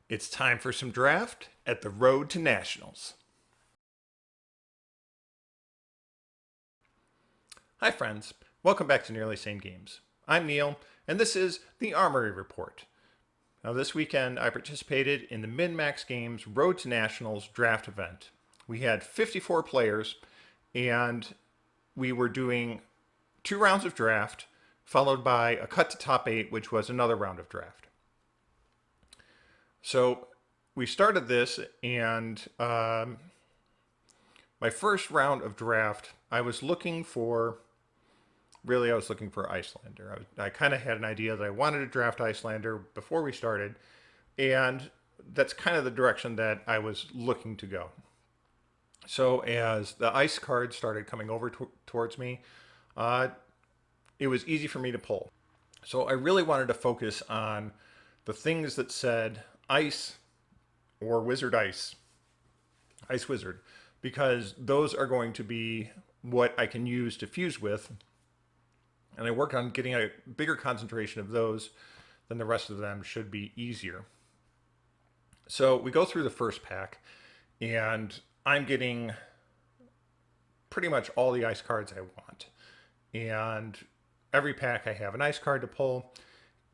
It's time for some draft at the road to nationals. Hi, friends. Welcome back to Nearly Sane Games. I'm Neil, and this is the Armory Report. Now, this weekend, I participated in the MinMax Games Road to Nationals draft event. We had 54 players, and we were doing 2 rounds of draft, followed by a cut to top 8, which was another round of draft. So we started this, and my first round of draft, I was looking for Icelander. I kind of had an idea that I wanted to draft Icelander before we started, and that's kind of the direction that I was looking to go. So as the ice cards started coming over towards me, it was easy for me to pull. So I really wanted to focus on the things that said ice or wizard ice wizard, because those are going to be what I can use to fuse with. And I worked on getting a bigger concentration of those, then the rest of them should be easier. So we go through the first pack, and I'm getting pretty much all the ice cards I want. And every pack I have an ice card to pull,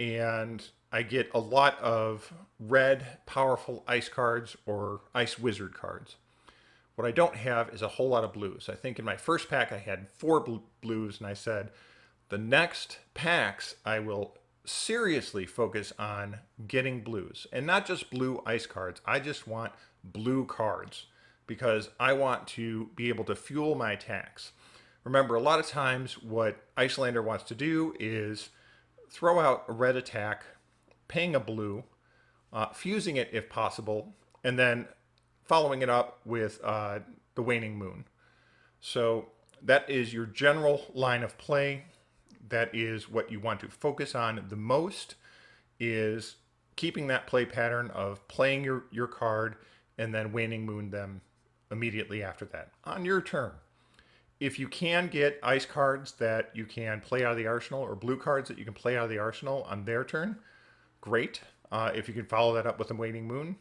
and I get a lot of red powerful ice cards or ice wizard cards. What I don't have is a whole lot of blues. I think in my first pack I had 4 blues, and I said the next packs I will seriously focus on getting blues, and not just blue ice cards. I just want blue cards because I want to be able to fuel my attacks. Remember, a lot of times what Icelander wants to do is throw out a red attack, paying a blue, fusing it if possible, and then following it up with the Waning Moon. So that is your general line of play. That is what you want to focus on the most, is keeping that play pattern of playing your card and then Waning Moon them immediately after that on your turn. If you can get ice cards that you can play out of the arsenal, or blue cards that you can play out of the arsenal on their turn, great. If you can follow that up with a Waning Moon,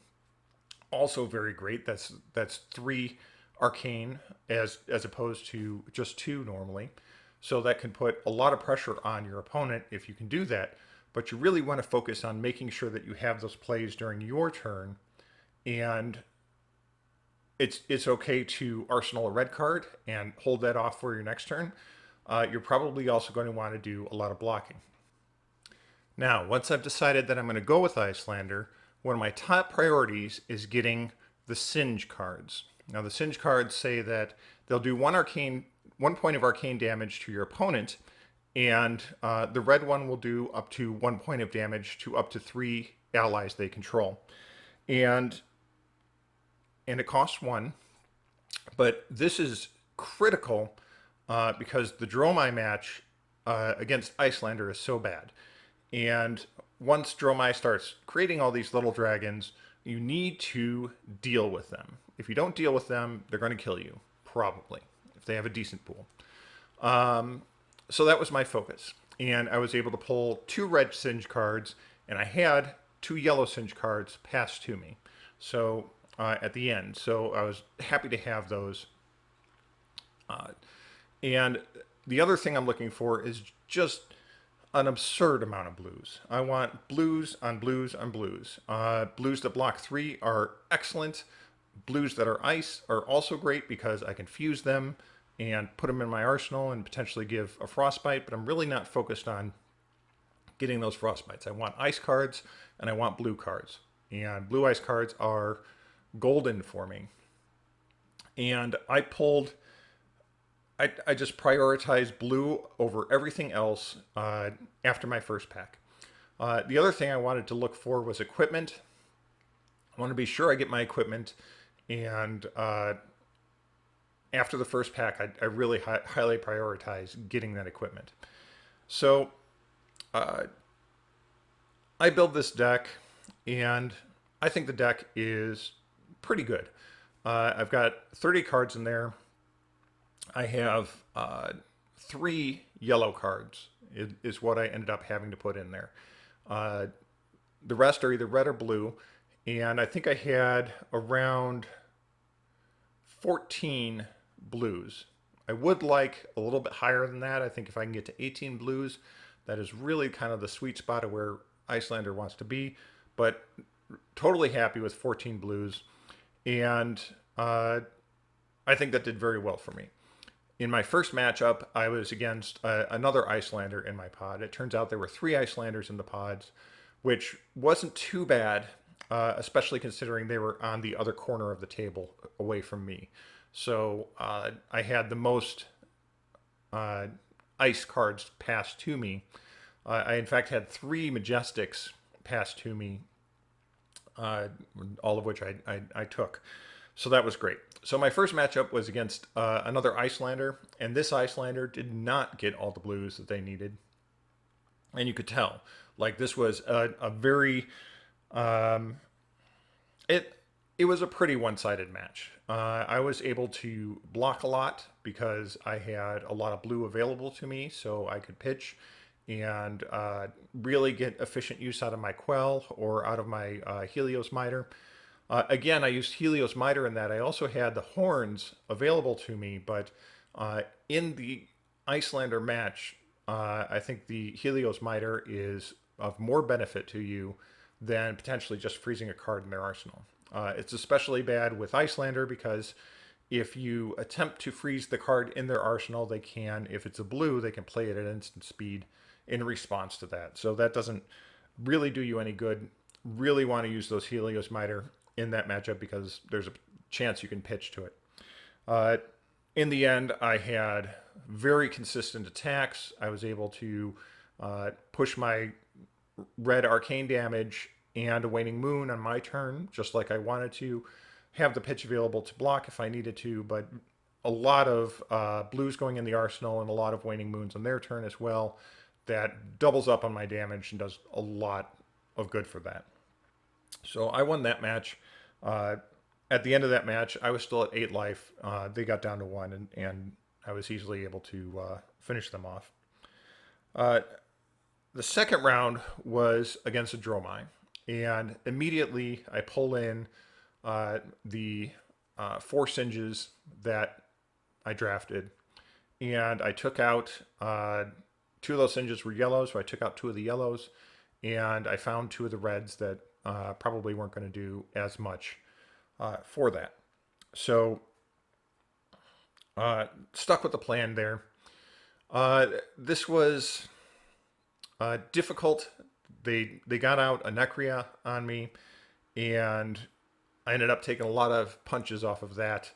also very great. That's 3 arcane as opposed to just 2 normally. So that can put a lot of pressure on your opponent if you can do that. But you really want to focus on making sure that you have those plays during your turn, and it's okay to arsenal a red card and hold that off for your next turn. You're probably also going to want to do a lot of blocking. Now, once I've decided that I'm going to go with Icelander, one of my top priorities is getting the Singe cards. Now, the Singe cards say that they'll do 1 point of arcane damage to your opponent, and the red one will do up to 1 point of damage to up to 3 allies they control. And it costs 1, but this is critical because the Dromai match against Icelander is so bad. And once Dromai starts creating all these little dragons, you need to deal with them. If you don't deal with them, they're going to kill you, probably, if they have a decent pool. So that was my focus. And I was able to pull 2 red Singe cards, and I had 2 yellow Singe cards passed to me. So at the end. So I was happy to have those. And the other thing I'm looking for is just an absurd amount of blues. I want blues on blues on blues. Blues that block 3 are excellent. Blues that are ice are also great because I can fuse them and put them in my arsenal and potentially give a frostbite, but I'm really not focused on getting those frostbites. I want ice cards and I want blue cards. And blue ice cards are golden for me. And I just prioritized blue over everything else after my first pack. The other thing I wanted to look for was equipment. I want to be sure I get my equipment, and after the first pack, I really highly prioritize getting that equipment. So I build this deck, and I think the deck is pretty good. I've got 30 cards in there. I have 3 yellow cards is what I ended up having to put in there. The rest are either red or blue, And I think I had around 14 blues. I would like a little bit higher than that. I think if I can get to 18 blues, that is really kind of the sweet spot of where Icelander wants to be. But totally happy with 14 blues. And I think that did very well for me. In my first matchup, I was against another Icelander in my pod. It turns out there were 3 Icelanders in the pods, which wasn't too bad, especially considering they were on the other corner of the table away from me. So I had the most uh, ice cards passed to me. I, in fact, had 3 Majestics passed to me, uh, all of which I took. So that was great. So my first matchup was against another Icelander, and this Icelander did not get all the blues that they needed, and you could tell. Like this was a very um, it it was a pretty one-sided match. I was able to block a lot because I had a lot of blue available to me, so I could pitch and really get efficient use out of my Quell or out of my Helios Miter. Again, I used Helios Miter in that. I also had the horns available to me, but in the Icelander match, I think the Helios Miter is of more benefit to you than potentially just freezing a card in their arsenal. It's especially bad with Icelander because if you attempt to freeze the card in their arsenal, they can, if it's a blue, they can play it at instant speed in response to that. So that doesn't really do you any good. Really want to use those Helios Miter in that matchup because there's a chance you can pitch to it. Uh, in the end, I had very consistent attacks. I was able to push my red arcane damage and a waning moon on my turn, just like I wanted to. Have the pitch available to block if I needed to, but a lot of blues going in the arsenal and a lot of waning moons on their turn as well. That doubles up on my damage and does a lot of good for that. So I won that match. Uh, at the end of that match, I was still at 8 life. They got down to 1, and I was easily able to finish them off. Uh, the second round was against a Dromai, and immediately I pull in the 4 Singes that I drafted, and I took out 2 of those Singes were yellows, so I took out 2 of the yellows, and I found 2 of the reds that probably weren't going to do as much for that. So stuck with the plan there. This was difficult. They got out a Necria on me, and I ended up taking a lot of punches off of that.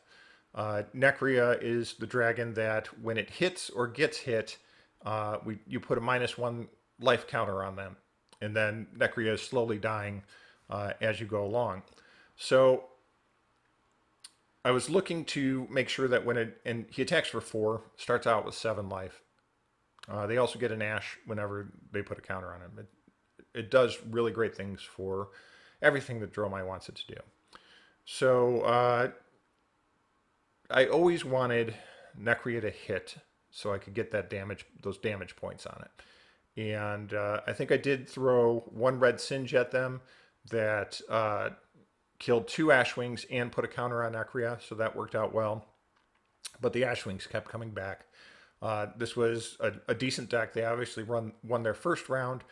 Necria is the dragon that when it hits or gets hit, you put a -1 life counter on them, and then Necria is slowly dying as you go along. So I was looking to make sure that and he attacks for 4, starts out with 7 life. They also get an Ash whenever they put a counter on him. It does really great things for everything that Dromai wants it to do. So I always wanted Necria to hit so I could get those damage points on it. And I think I did throw 1 red Singe at them that killed 2 Ashwings and put a counter on Necria, so that worked out well. But the Ashwings kept coming back. This was a decent deck. They obviously won their first round,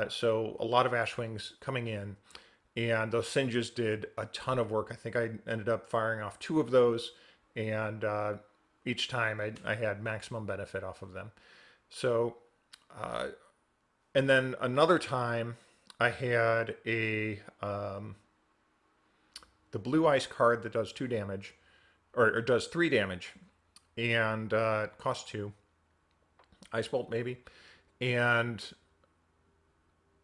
so a lot of Ashwings coming in. And those Singes did a ton of work. I think I ended up firing off 2 of those, and each time I had maximum benefit off of them. So, and then another time I had the blue ice card that does 2 damage, or does 3 damage, and costs 2. Ice Bolt maybe. And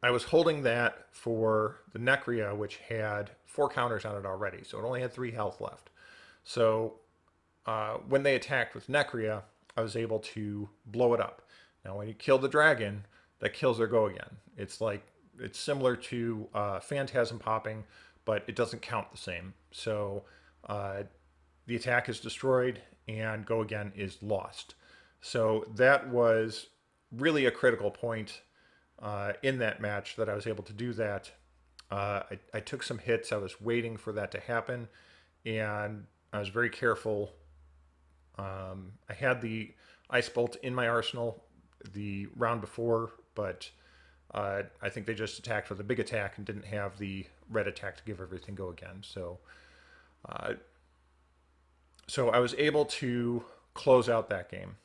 I was holding that for the Necria, which had 4 counters on it already, so it only had 3 health left. So when they attacked with Necria, I was able to blow it up. Now, when you kill the dragon, that kills their go again. It's similar to Phantasm popping, but it doesn't count the same. So the attack is destroyed and go again is lost. So that was really a critical point in that match that I was able to do that. I took some hits. I was waiting for that to happen, and I was very careful. I had the ice bolt in my arsenal the round before, but I think they just attacked with a big attack and didn't have the red attack to give everything go again. Uh, so I was able to close out that game.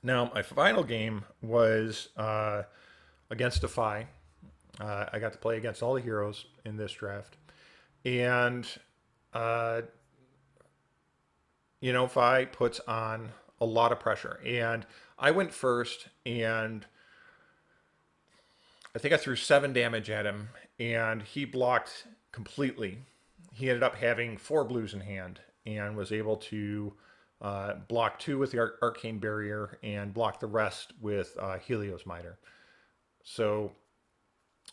Now my final game was against Defy. I got to play against all the heroes in this draft, and uh, Fi puts on a lot of pressure. And I went first, and I think I threw 7 damage at him, and he blocked completely. He ended up having 4 blues in hand and was able to block 2 with the Arcane Barrier and block the rest with Helios Miter. So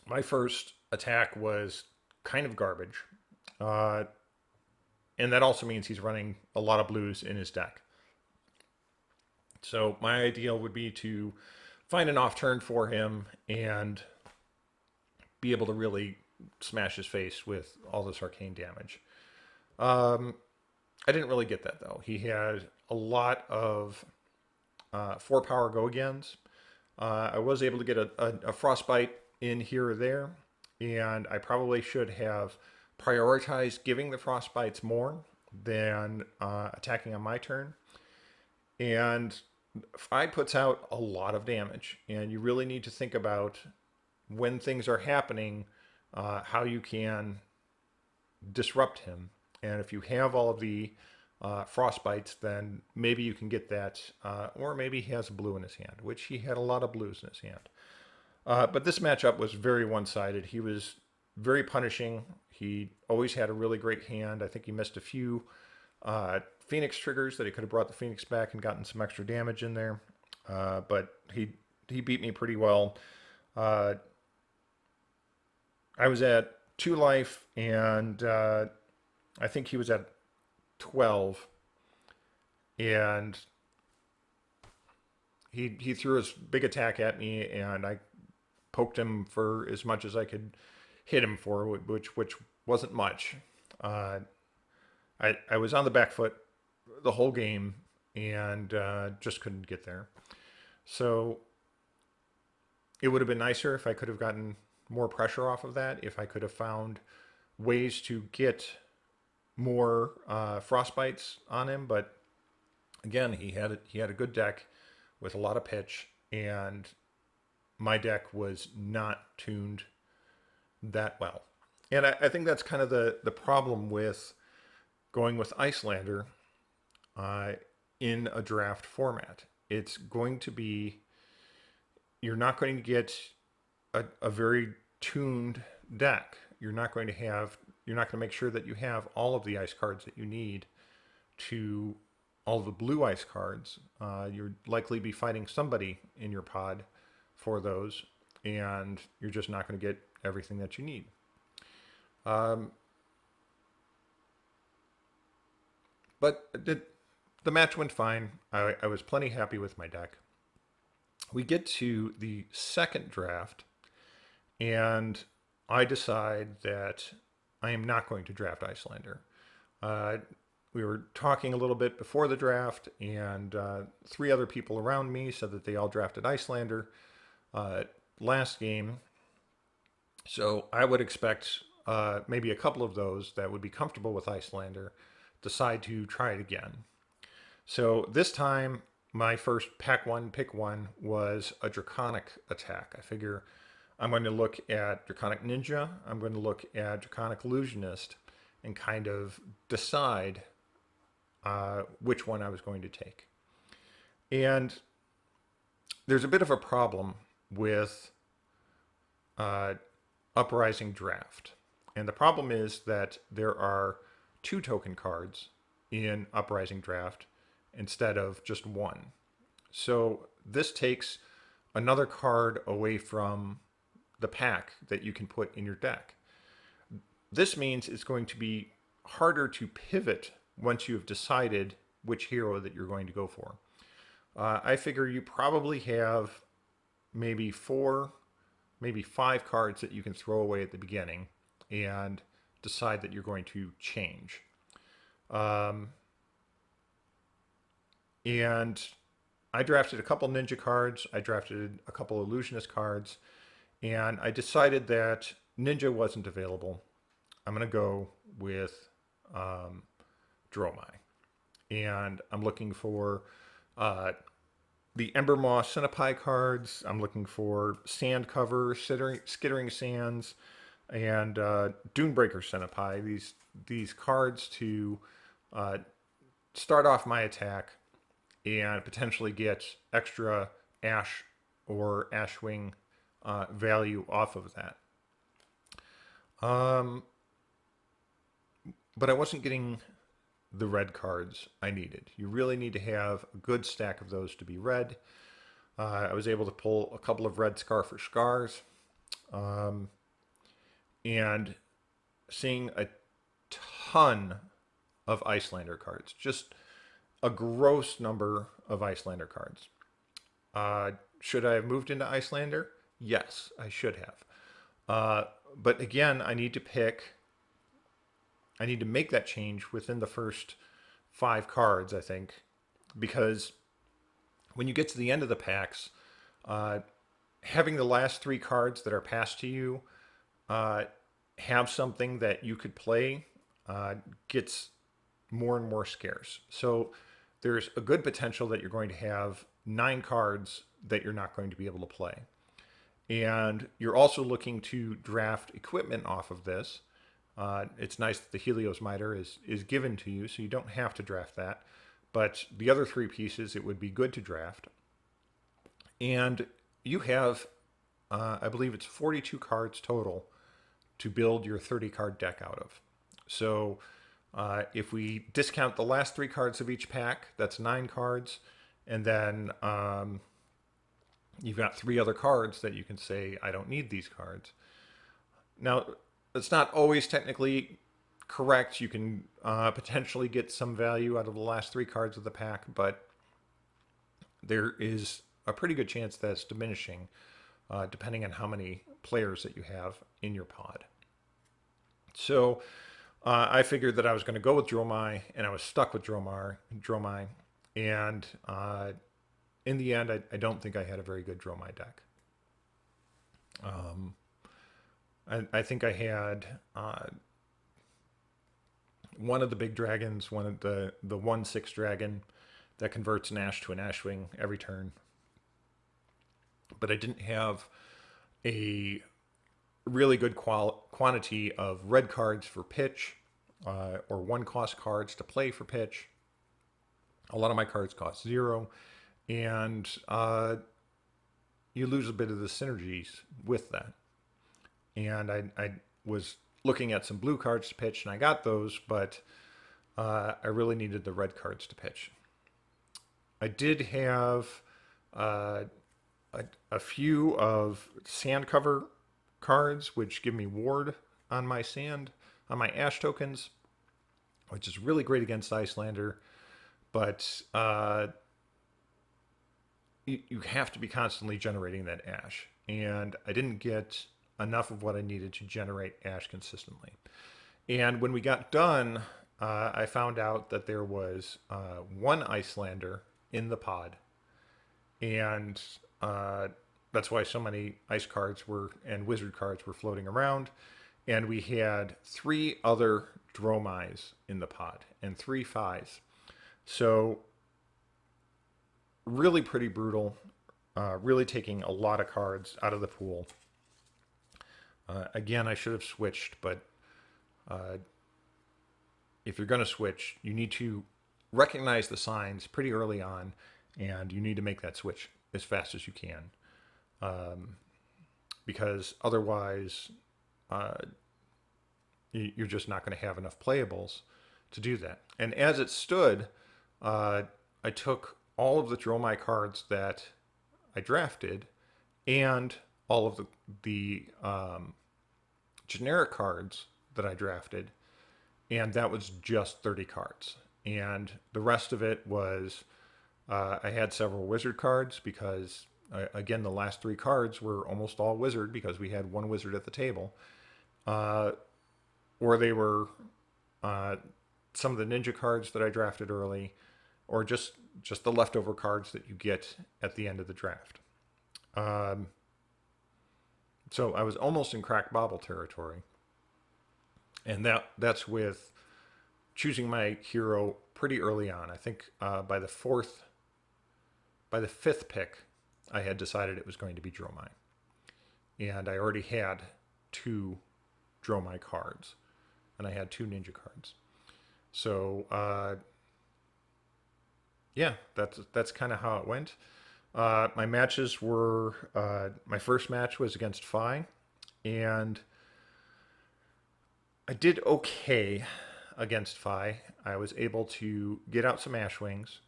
my first attack was kind of garbage. Uh, and that also means he's running a lot of blues in his deck. So my ideal would be to find an off turn for him and be able to really smash his face with all this arcane damage. I didn't really get that though. He had a lot of 4 power go agains. I was able to get a frostbite in here or there, and I probably should have prioritized giving the frostbites more than attacking on my turn. And Fi puts out a lot of damage, and you really need to think about when things are happening, how you can disrupt him. And if you have all of the frostbites, then maybe you can get that, or maybe he has a blue in his hand, which he had a lot of blues in his hand. But this matchup was very one-sided. He was very punishing. He always had a really great hand. I think he missed a few Phoenix triggers that he could have brought the Phoenix back and gotten some extra damage in there. But he beat me pretty well. I was at 2 life, and I think he was at 12. And he threw his big attack at me, and I poked him for as much as I could hit him for, which wasn't much. I was on the back foot the whole game, and just couldn't get there. So it would have been nicer if I could have gotten more pressure off of that, if I could have found ways to get more frostbites on him. But again, he had a good deck with a lot of pitch, and my deck was not tuned that well. And I think that's kind of the problem with going with Icelander in a draft format. It's going to be, you're not going to get a very tuned deck. You're not going to make sure that you have all of the ice cards that you need to all of the blue ice cards. You'll likely be fighting somebody in your pod for those, and you're just not going to get everything that you need. But the match went fine. I was plenty happy with my deck. We get to the second draft, and I decide that I am not going to draft Icelander. We were talking a little bit before the draft, and 3 other people around me said that they all drafted Icelander last game. So I would expect maybe a couple of those that would be comfortable with Icelander decide to try it again. So this time, my first pick one was a Draconic attack. I figure I'm going to look at Draconic Ninja, I'm going to look at Draconic Illusionist, and kind of decide which one I was going to take. And there's a bit of a problem with Uprising Draft. And the problem is that there are 2 token cards in Uprising Draft instead of just 1. So this takes another card away from the pack that you can put in your deck. This means it's going to be harder to pivot once you have decided which hero that you're going to go for. I figure you probably have maybe 4 maybe 5 cards that you can throw away at the beginning and decide that you're going to change. And I drafted a couple ninja cards, I drafted a couple illusionist cards, and I decided that ninja wasn't available. I'm going to go with Dromai. And I'm looking for the Ember Moss Centipede cards. I'm looking for Sand Cover, Skittering Sands, and Dunebreaker Centipede. These cards to start off my attack and potentially get extra Ash or Ashwing value off of that. But I wasn't getting the red cards I needed. You really need to have a good stack of those to be red. I was able to pull a couple of red Scar for Scars. And seeing a ton of Icelander cards. Just a gross number of Icelander cards. Should I have moved into Icelander? Yes, I should have. But again, I need to make that change within the first 5 cards, I think, because when you get to the end of the packs, having the last 3 cards that are passed to you have something that you could play gets more and more scarce. So there's a good potential that you're going to have 9 cards that you're not going to be able to play. And you're also looking to draft equipment off of this. It's nice that the Helios Miter is given to you, so you don't have to draft that. But the other 3 pieces, it would be good to draft. And you have, I believe it's 42 cards total to build your 30-card deck out of. So if we discount the last 3 cards of each pack, that's 9 cards. And then you've got 3 other cards that you can say, I don't need these cards. Now, it's not always technically correct. You can potentially get some value out of the last 3 cards of the pack, but there is a pretty good chance that it's diminishing depending on how many players that you have in your pod. So I figured that I was going to go with Dromai, and I was stuck with Dromai. And in the end, I don't think I had a very good Dromai deck. I think I had one of the big dragons, one of the 1/6 dragon that converts an Ash to an Ashwing every turn. But I didn't have a really good quantity of red cards for pitch or 1-cost cards to play for pitch. A lot of my cards cost 0, and you lose a bit of the synergies with that. And I was looking at some blue cards to pitch, and I got those, but I really needed the red cards to pitch. I did have a few of sand cover cards, which give me ward on my ash tokens, which is really great against Icelander, but you have to be constantly generating that ash, and I didn't get enough of what I needed to generate ash consistently. And when we got done, I found out that there was 1 Icelander in the pod, and that's why so many ice cards and wizard cards were floating around. And we had 3 other Dromais in the pod and 3 Phais. So really pretty brutal, really taking a lot of cards out of the pool. Again, I should have switched, but if you're going to switch, you need to recognize the signs pretty early on, and you need to make that switch as fast as you can. Because otherwise, you're just not going to have enough playables to do that. And as it stood, I took all of the Dromai cards that I drafted and all of the generic cards that I drafted, and that was just 30 cards. And the rest of it was, I had several wizard cards because Again, the last three cards were almost all wizard because we had one wizard at the table, uh, or they were uh, some of the ninja cards that I drafted early, or just the leftover cards that you get at the end of the draft. Um, so I was almost in crack bobble territory, and that's with choosing my hero pretty early on. I think by the fifth pick, I had decided it was going to be Dromai, and I already had two Dromai cards, and I had two ninja cards. So yeah, that's kind of how it went. My matches were my first match was against Fi, and I did okay against Fi. I was able to get out some Ash Wings.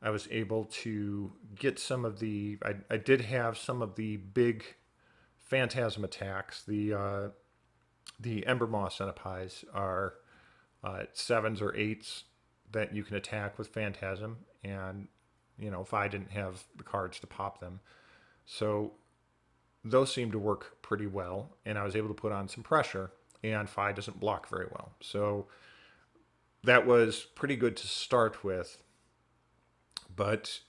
I was able to get some of the. I did have some of the big Phantasm attacks. The Ember Moss Centipies are sevens or eights that you can attack with Phantasm, and if I didn't have the cards to pop them, so those seemed to work pretty well, and I was able to put on some pressure. And Fi doesn't block very well, so that was pretty good to start with. But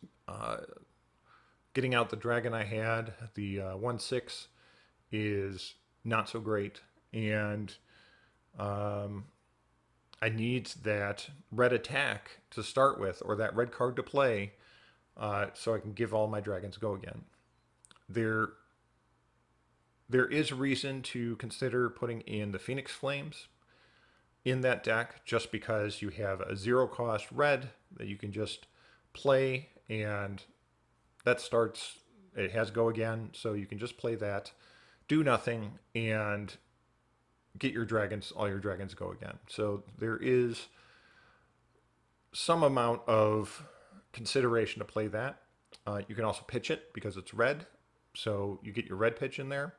getting out the dragon I had, the 1/6, is not so great, and um, I need that red attack to start with, or that red card to play, so I can give all my dragons go again. There, there is reason to consider putting in the Phoenix Flames in that deck, just because you have a zero cost red that you can just play, and that starts. It has go again, so you can just play that, do nothing, and get your dragons. All your dragons go again. So there is some amount of consideration to play that. You can also pitch it because it's red, so you get your red pitch in there.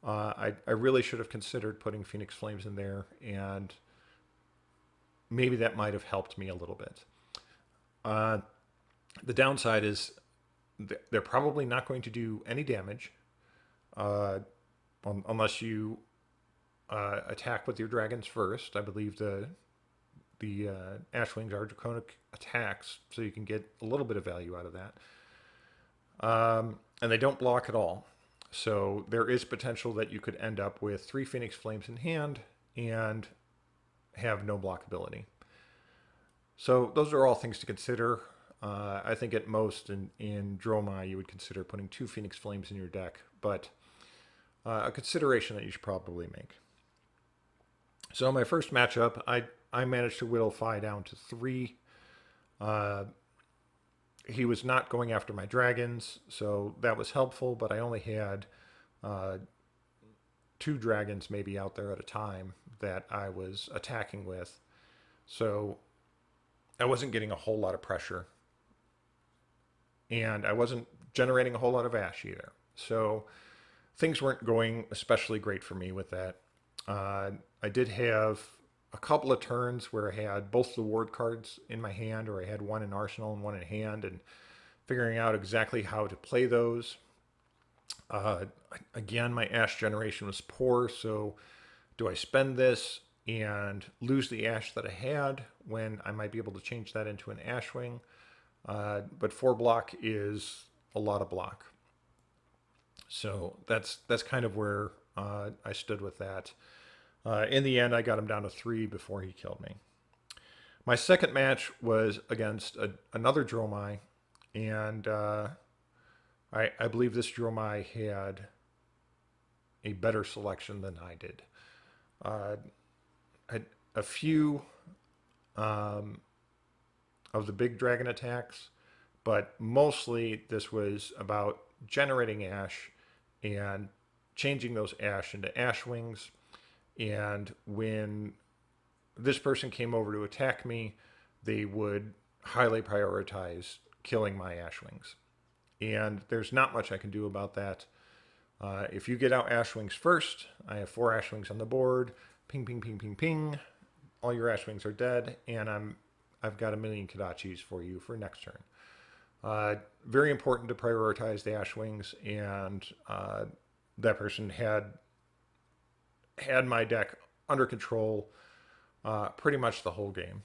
I really should have considered putting Phoenix Flames in there, and maybe that might have helped me a little bit. Uh, the downside is they're probably not going to do any damage uh, unless you attack with your dragons first. I believe the Ashwings are draconic attacks, so you can get a little bit of value out of that. And they don't block at all. So there is potential that you could end up with 3 Phoenix Flames in hand and have no blockability. So those are all things to consider. I think at most in Dromai you would consider putting 2 Phoenix Flames in your deck, but a consideration that you should probably make. So my first matchup, I managed to whittle Fi down to 3. He was not going after my dragons, so that was helpful, but I only had 2 dragons maybe out there at a time that I was attacking with. So I wasn't getting a whole lot of pressure, and I wasn't generating a whole lot of ash either. So things weren't going especially great for me with that. I did have a couple of turns where I had both the ward cards in my hand, or I had one in arsenal and one in hand, and figuring out exactly how to play those. Again, my ash generation was poor, so do I spend this and lose the ash that I had when I might be able to change that into an ashwing? But 4 block is a lot of block. So that's kind of where I stood with that. In the end, I got him down to 3 before he killed me. My second match was against another Dromai, and I believe this Dromai had a better selection than I did. A few of the big dragon attacks, but mostly this was about generating ash and changing those ash into ash wings. And when this person came over to attack me, they would highly prioritize killing my Ashwings. And there's not much I can do about that. If you get out Ashwings first, I have 4 Ashwings on the board. Ping, ping, ping, ping, ping. All your Ashwings are dead, and I've got a million Kadachis for you for next turn. Very important to prioritize the Ash Wings, and that person had my deck under control pretty much the whole game.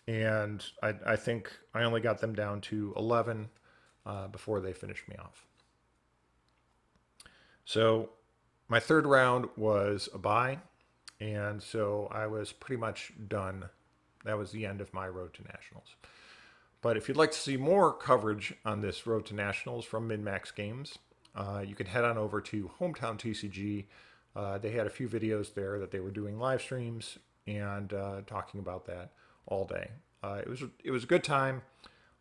And I think I only got them down to 11 before they finished me off. So my third round was a bye, and so I was pretty much done. That was the end of my road to nationals. But if you'd like to see more coverage on this road to nationals from MinMax Games, you can head on over to Hometown TCG. They had a few videos there that they were doing live streams and talking about that all day. It was a good time.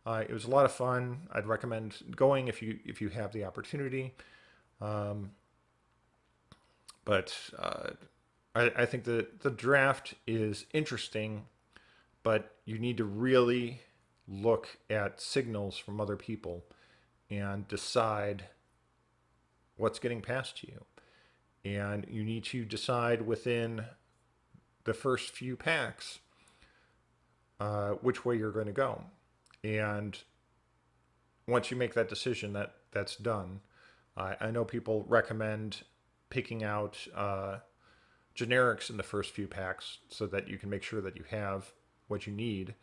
It was a lot of fun. I'd recommend going if you have the opportunity. But I think the draft is interesting, but you need to really look at signals from other people and decide what's getting past you. And you need to decide within the first few packs which way you're going to go. And once you make that decision, that's done. I know people recommend picking out generics in the first few packs so that you can make sure that you have what you need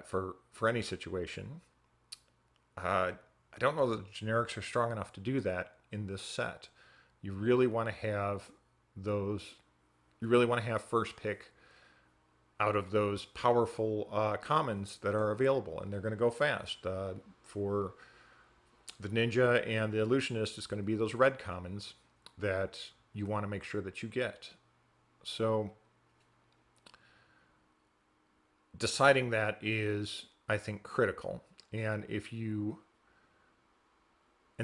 for any situation. I don't know that the generics are strong enough to do that in this set. You really want to have those. You really want to have first pick out of those powerful commons that are available, and they're going to go fast. For the ninja and the illusionist, it's going to be those red commons that you want to make sure that you get. So deciding that is, I think, critical. And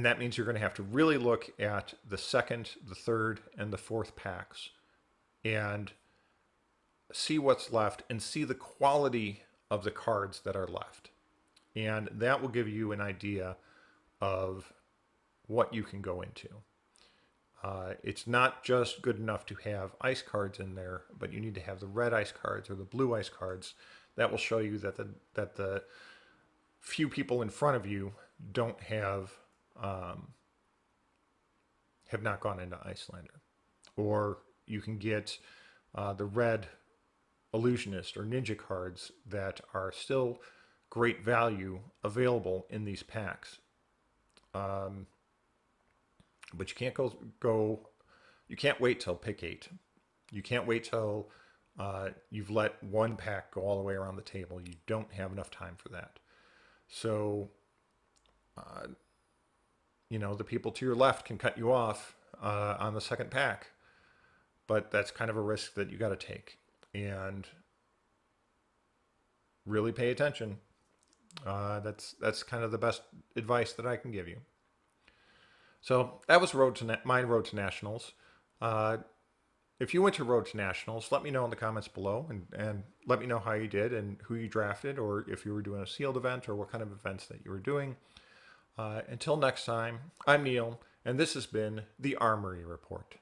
that means you're going to have to really look at the second, the third, and the fourth packs and see what's left and see the quality of the cards that are left. And that will give you an idea of what you can go into. It's not just good enough to have ice cards in there, but you need to have the red ice cards or the blue ice cards. That will show you that the few people in front of you don't have not gone into Icelander. Or you can get the red illusionist or ninja cards that are still great value available in these packs. But you can't go. You can't wait till pick 8. You can't wait till you've let one pack go all the way around the table. You don't have enough time for that. So, the people to your left can cut you off on the second pack, but that's kind of a risk that you got to take and really pay attention. That's kind of the best advice that I can give you. So that was my road to nationals. If you went to Road to Nationals, let me know in the comments below and let me know how you did and who you drafted, or if you were doing a sealed event or what kind of events that you were doing. Until next time, I'm Neil, and this has been the Armory Report.